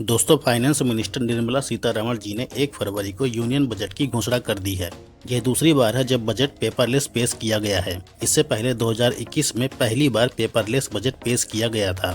दोस्तों, finance minister Nirmala Sitharaman ji ने 1 फरवरी को यूनियन बजट की घोषणा कर दी है। यह दूसरी बार है जब बजट पेपरलेस पेश किया गया है। इससे पहले 2021 में पहली बार पेपरलेस बजट पेश किया गया था।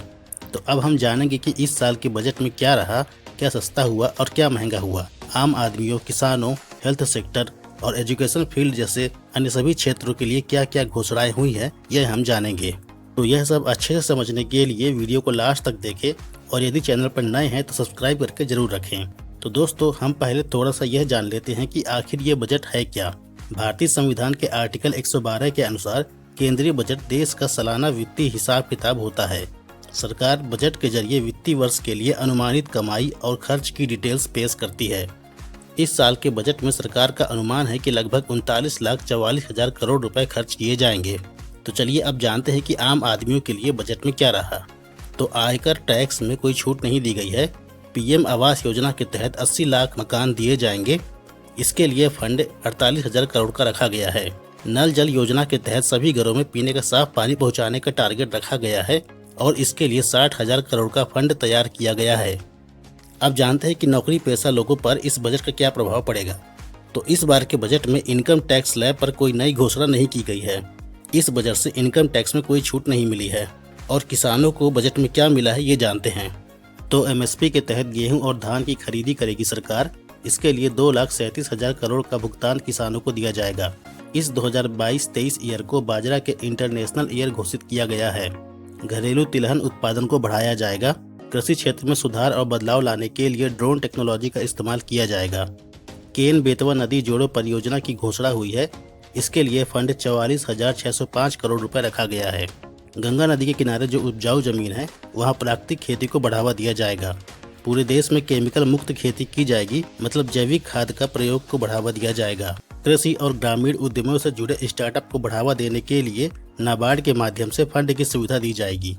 तो अब हम जानेंगे कि इस साल के बजट में क्या रहा, क्या सस्ता हुआ और क्या महंगा हुआ। आम आदमियों, किसानों, हेल्थ सेक्टर और एजुकेशन फील्ड जैसे अन्य सभी क्षेत्रों के लिए क्या क्या घोषणाएं हुई है, यह हम जानेंगे। तो यह सब अच्छे से समझने के लिए वीडियो को लास्ट तक देखें और यदि चैनल पर नए हैं तो सब्सक्राइब करके जरूर रखें। तो दोस्तों, हम पहले थोड़ा सा यह जान लेते हैं कि आखिर ये बजट है क्या। भारतीय संविधान के आर्टिकल 112 के अनुसार केंद्रीय बजट देश का सालाना वित्तीय हिसाब किताब होता है। सरकार बजट के जरिए वित्तीय वर्ष के लिए अनुमानित कमाई और खर्च की डिटेल्स पेश करती है। इस साल के बजट में सरकार का अनुमान है कि लगभग 39,44,000 करोड़ रुपए खर्च किए जाएंगे। तो चलिए अब जानते हैं कि आम आदमियों के लिए बजट में क्या रहा। तो आयकर टैक्स में कोई छूट नहीं दी गई है। पीएम आवास योजना के तहत 80 लाख मकान दिए जाएंगे। इसके लिए फंड 48,000 करोड़ का रखा गया है। नल जल योजना के तहत सभी घरों में पीने का साफ पानी पहुंचाने का टारगेट रखा गया है और इसके लिए 60,000 करोड़ का फंड तैयार किया गया है। अब जानते हैं कि नौकरी पेशा लोगों पर इस बजट का क्या प्रभाव पड़ेगा। तो इस बार के बजट में इनकम टैक्स स्लैब पर कोई नई घोषणा नहीं की गई है। इस बजट से इनकम टैक्स में कोई छूट नहीं मिली है। और किसानों को बजट में क्या मिला है ये जानते हैं। तो एमएसपी के तहत गेहूं और धान की खरीदी करेगी सरकार। इसके लिए 2,37,000 करोड़ का भुगतान किसानों को दिया जाएगा। इस 2022-23 ईयर को बाजरा के इंटरनेशनल ईयर घोषित किया गया है। घरेलू तिलहन उत्पादन को बढ़ाया जाएगा। कृषि क्षेत्र में सुधार और बदलाव लाने के लिए ड्रोन टेक्नोलॉजी का इस्तेमाल किया जाएगा। केन बेतवा नदी जोड़ो परियोजना की घोषणा हुई है। इसके लिए फंड 44,605 करोड़ रुपए रखा गया है। गंगा नदी के किनारे जो उपजाऊ जमीन है वहां प्राकृतिक खेती को बढ़ावा दिया जाएगा। पूरे देश में केमिकल मुक्त खेती की जाएगी, मतलब जैविक खाद का प्रयोग को बढ़ावा दिया जाएगा। कृषि और ग्रामीण उद्यमों से जुड़े स्टार्टअप को बढ़ावा देने के लिए नाबार्ड के माध्यम से फंड की सुविधा दी जाएगी।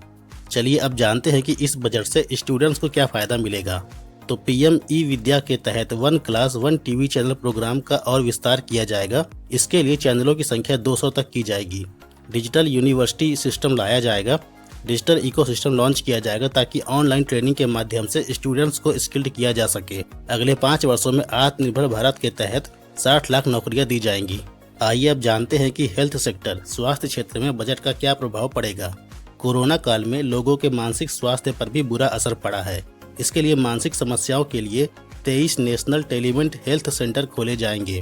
चलिए अब जानते हैं कि इस बजट से स्टूडेंट्स को क्या फायदा मिलेगा। तो पीएम ई विद्या के तहत 1 क्लास 1 टीवी चैनल प्रोग्राम का और विस्तार किया जाएगा। इसके लिए चैनलों की संख्या 200 तक की जाएगी। डिजिटल यूनिवर्सिटी सिस्टम लाया जाएगा। डिजिटल इकोसिस्टम लॉन्च किया जाएगा ताकि ऑनलाइन ट्रेनिंग के माध्यम से स्टूडेंट्स को स्किल्ड किया जा सके। अगले 5 वर्षों में आत्मनिर्भर भारत के तहत 60 लाख नौकरियां दी जाएंगी। आइए अब जानते हैं कि हेल्थ सेक्टर, स्वास्थ्य क्षेत्र में बजट का क्या प्रभाव पड़ेगा। कोरोना काल में लोगों के मानसिक स्वास्थ्य पर भी बुरा असर पड़ा है। इसके लिए मानसिक समस्याओं के लिए 23 नेशनल टेलीमेंट हेल्थ सेंटर खोले जाएंगे।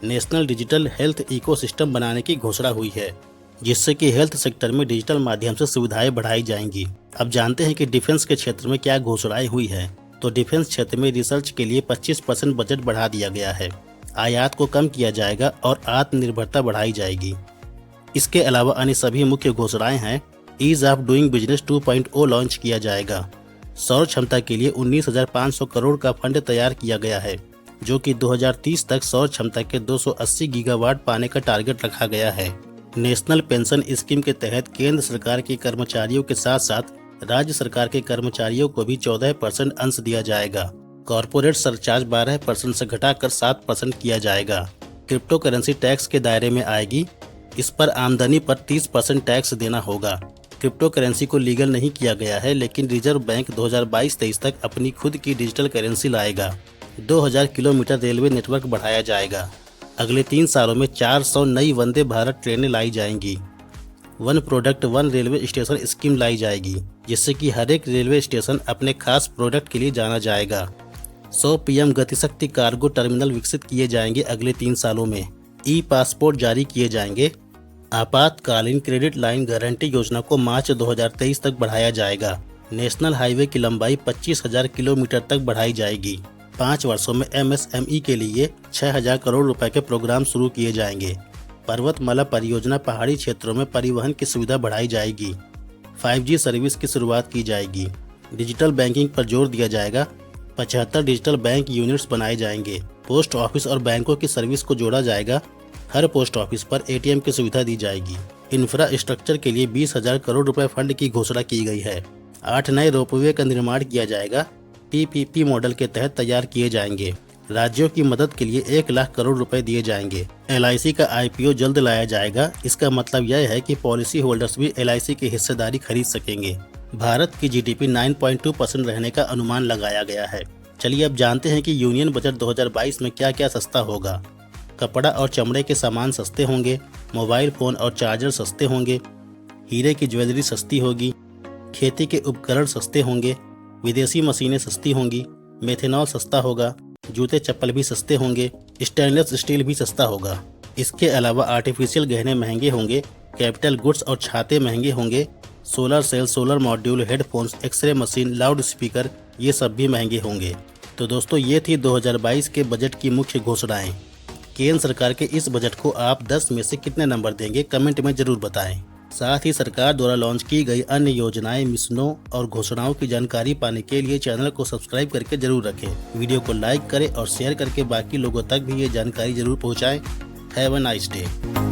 नेशनल डिजिटल हेल्थ इकोसिस्टम बनाने की घोषणा हुई है, जिससे कि हेल्थ सेक्टर में डिजिटल माध्यम से सुविधाएं बढ़ाई जाएंगी। अब जानते हैं कि डिफेंस के क्षेत्र में क्या घोषणाएं हुई है। तो डिफेंस क्षेत्र में रिसर्च के लिए 25% बजट बढ़ा दिया गया है। आयात को कम किया जाएगा और आत्मनिर्भरता बढ़ाई जाएगी। इसके अलावा अन्य सभी मुख्य घोषणाएं हैं। Ease of doing business 2.0 launch किया जाएगा। सौर क्षमता के लिए 19,500 करोड़ का फंड तैयार किया गया है, जो कि 2030 तक सौर क्षमता के 280 गीगावाट पाने का टारगेट रखा गया है। नेशनल पेंशन स्कीम के तहत केंद्र सरकार के कर्मचारियों के साथ साथ राज्य सरकार के कर्मचारियों को भी 14% अंश दिया जाएगा। कॉर्पोरेट सरचार्ज 12% से घटाकर 7% किया जाएगा। क्रिप्टो करेंसी टैक्स के दायरे में आएगी। इस पर आमदनी पर 30% टैक्स देना होगा। क्रिप्टो करेंसी को लीगल नहीं किया गया है, लेकिन रिजर्व बैंक 2022-23 तक अपनी खुद की डिजिटल करेंसी लाएगा। 2000 किलोमीटर रेलवे नेटवर्क बढ़ाया जाएगा। अगले 3 सालों में 400 नई वंदे भारत ट्रेनें लाई जाएंगी। 1 प्रोडक्ट 1 रेलवे स्टेशन स्कीम लाई जाएगी, जिससे कि हर एक रेलवे स्टेशन अपने खास प्रोडक्ट के लिए जाना जाएगा। 100 पीएम गतिशक्ति कार्गो टर्मिनल विकसित किए जाएंगे अगले 3 सालों में। ई पासपोर्ट जारी किए जाएंगे। आपातकालीन क्रेडिट लाइन गारंटी योजना को मार्च 2023 तक बढ़ाया जाएगा। नेशनल हाईवे की लंबाई 25,000 किलोमीटर तक बढ़ाई जाएगी। 5 वर्षों में एमएसएमई के लिए 6,000 करोड़ रुपए के प्रोग्राम शुरू किए जाएंगे। पर्वतमाला परियोजना पहाड़ी क्षेत्रों में परिवहन की सुविधा बढ़ाई जाएगी। 5G सर्विस की शुरुआत की जाएगी। डिजिटल बैंकिंग पर जोर दिया जाएगा। 75 डिजिटल बैंक यूनिट्स बनाए जाएंगे। पोस्ट ऑफिस और बैंकों की सर्विस को जोड़ा जाएगा। हर पोस्ट ऑफिस पर एटीएम की सुविधा दी जाएगी। इंफ्रास्ट्रक्चर के लिए 20,000 करोड़ रुपए फंड की घोषणा की गई है। 8 नए रोपवे का निर्माण किया जाएगा। पीपीपी मॉडल के तहत तैयार किए जाएंगे। राज्यों की मदद के लिए 1 लाख करोड़ रुपए दिए जाएंगे। LIC का IPO जल्द लाया जाएगा। इसका मतलब यह है कि पॉलिसी होल्डर्स भी LIC की हिस्सेदारी खरीद सकेंगे। भारत की जीडीपी 9.2% रहने का अनुमान लगाया गया है। चलिए अब जानते हैं कि यूनियन बजट 2022 में क्या क्या सस्ता होगा। कपड़ा और चमड़े के सामान सस्ते होंगे, मोबाइल फ़ोन और चार्जर सस्ते होंगे, हीरे की ज्वेलरी सस्ती होगी, खेती के उपकरण सस्ते होंगे, विदेशी मशीनें सस्ती होंगी, मेथेनॉल सस्ता होगा, जूते चप्पल भी सस्ते होंगे, स्टेनलेस स्टील भी सस्ता होगा। इसके अलावा आर्टिफिशियल गहने महंगे होंगे, कैपिटल गुड्स और छाते महंगे होंगे, solar cell, solar module, headphones, X ray machine, loud speaker ये सब भी महंगे होंगे। तो दोस्तों ये थी 2022 के बजट की मुख्य घोषणाएं। केंद्र सरकार के इस बजट को आप 10 में से कितने नंबर देंगे, कमेंट में जरूर बताएं। साथ ही सरकार द्वारा लॉन्च की गई अन्य योजनाएं, मिशनों और घोषणाओं की जानकारी पाने के लिए चैनल को सब्सक्राइब करके जरूर रखें। वीडियो को लाइक करें और शेयर करके बाकी लोगों तक भी ये जानकारी जरूर पहुंचाएं। Have a nice day.